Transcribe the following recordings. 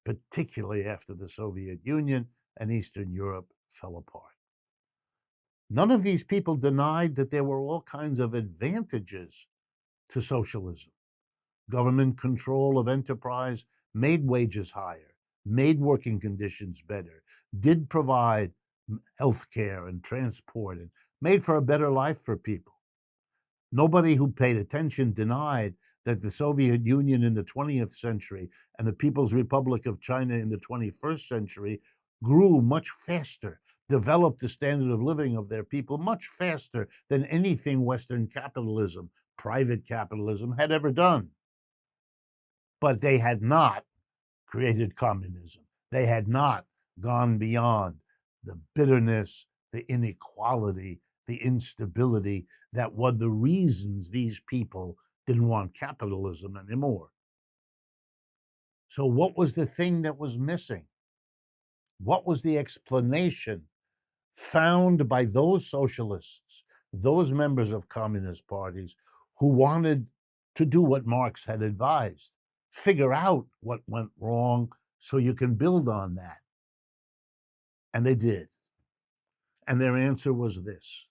particularly after the Soviet Union and Eastern Europe fell apart. None of these people denied that there were all kinds of advantages to socialism. Government control of enterprise made wages higher, made working conditions better, did provide health care and transport, and made for a better life for people. Nobody who paid attention denied that the Soviet Union in the 20th century and the People's Republic of China in the 21st century grew much faster, developed the standard of living of their people much faster than anything Western capitalism, private capitalism, had ever done. But they had not created communism. They had not gone beyond the bitterness, the inequality, the instability that were the reasons these people didn't want capitalism anymore. So, what was the thing that was missing? What was the explanation found by those socialists, those members of communist parties who wanted to do what Marx had advised? Figure out what went wrong so you can build on that. And they did. And their answer was this: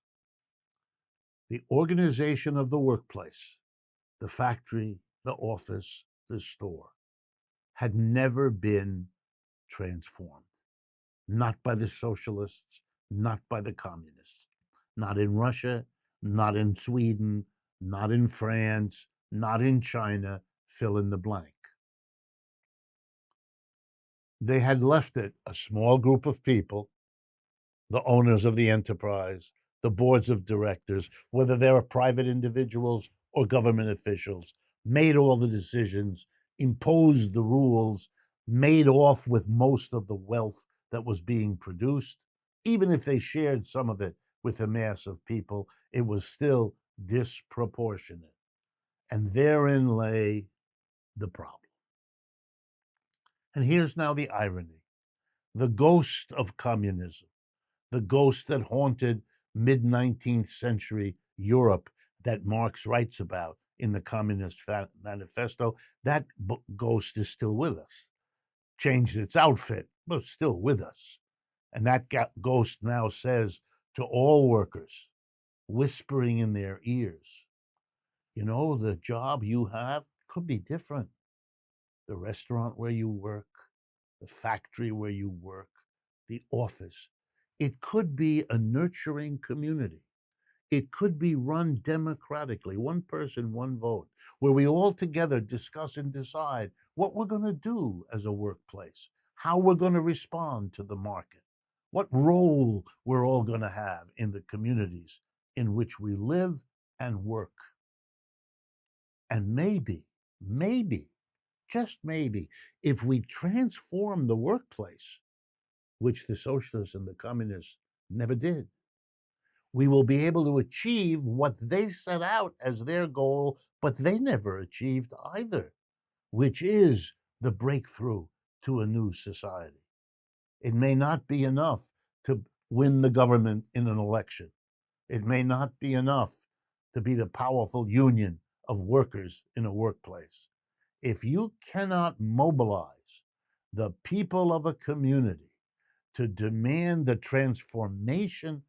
the organization of the workplace, the factory, the office, the store, had never been transformed. Not by the socialists, not by the communists. Not in Russia, not in Sweden, not in France, not in China, fill in the blank. They had left it a small group of people, the owners of the enterprise, the boards of directors, whether they were private individuals or government officials, made all the decisions, imposed the rules, made off with most of the wealth that was being produced. Even if they shared some of it with the mass of people, it was still disproportionate. And therein lay the problem. And here's now the irony: the ghost of communism, the ghost that haunted mid 19th century Europe that Marx writes about in the Communist Manifesto, that ghost is still with us. Changed its outfit, but still with us. And that ghost now says to all workers, whispering in their ears, you know, the job you have could be different. The restaurant where you work, the factory where you work, the office. It could be a nurturing community. It could be run democratically, one person, one vote, where we all together discuss and decide what we're going to do as a workplace, how we're going to respond to the market, what role we're all going to have in the communities in which we live and work. And maybe, just maybe, if we transform the workplace, which the socialists and the communists never did, we will be able to achieve what they set out as their goal, but they never achieved either, which is the breakthrough to a new society. It may not be enough to win the government in an election. It may not be enough to be the powerful union of workers in a workplace. If you cannot mobilize the people of a community to demand the transformation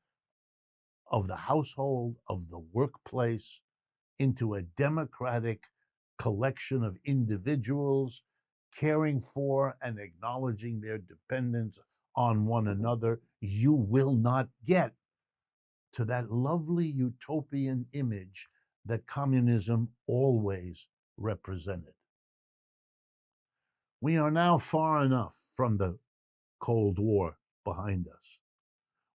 of the household, of the workplace, into a democratic collection of individuals caring for and acknowledging their dependence on one another, you will not get to that lovely utopian image that communism always represented. We are now far enough from the Cold War behind us.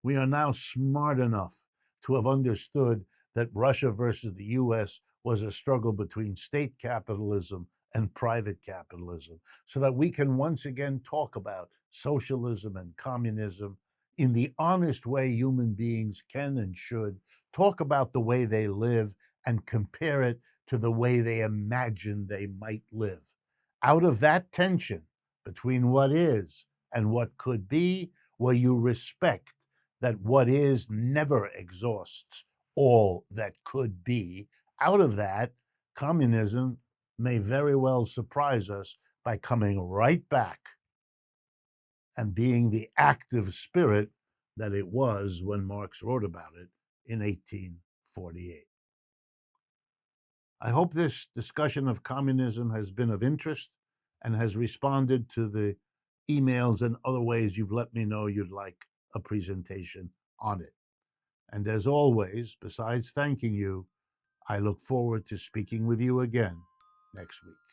We are now smart enough to have understood that Russia versus the US was a struggle between state capitalism and private capitalism, so that we can once again talk about socialism and communism in the honest way human beings can and should, talk about the way they live and compare it to the way they imagine they might live. Out of that tension between what is and what could be, where you respect that what is never exhausts all that could be, out of that, communism may very well surprise us by coming right back and being the active spirit that it was when Marx wrote about it in 1848. I hope this discussion of communism has been of interest and has responded to the emails and other ways you've let me know you'd like a presentation on it. And as always, besides thanking you, I look forward to speaking with you again next week.